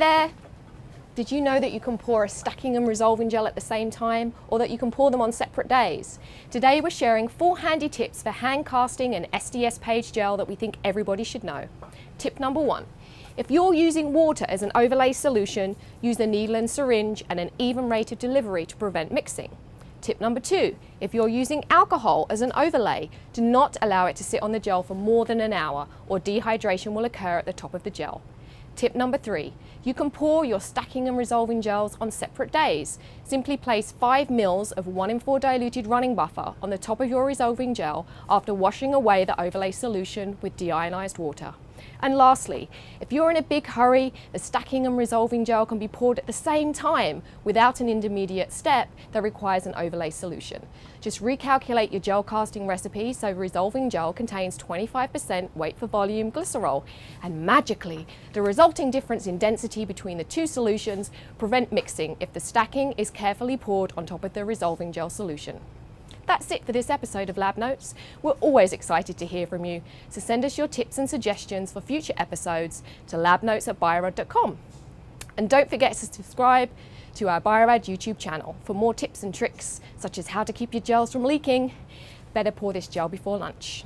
there! Did you know that you can pour a stacking and resolving gel at the same time, or that you can pour them on separate days? Today we're sharing 4 handy tips for hand casting an SDS-page gel that we think everybody should know. Tip number 1. If you're using water as an overlay solution, use the needle and syringe and an even rate of delivery to prevent mixing. Tip number 2. If you're using alcohol as an overlay, do not allow it to sit on the gel for more than an hour, or dehydration will occur at the top of the gel. Tip number 3. You can pour your stacking and resolving gels on separate days. Simply place 5 ml of 1 in 4 diluted running buffer on the top of your resolving gel after washing away the overlay solution with deionized water. And lastly, if you're in a big hurry, the stacking and resolving gel can be poured at the same time without an intermediate step that requires an overlay solution. Just recalculate your gel casting recipe so resolving gel contains 25% weight for volume glycerol, and magically, the resulting difference in density between the two solutions prevent mixing if the stacking is carefully poured on top of the resolving gel solution. That's it for this episode of LabNotes. We're always excited to hear from you, so send us your tips and suggestions for future episodes to labnotes@biorad.com. And don't forget to subscribe to our Bio-Rad YouTube channel for more tips and tricks, such as how to keep your gels from leaking. Better pour this gel before lunch.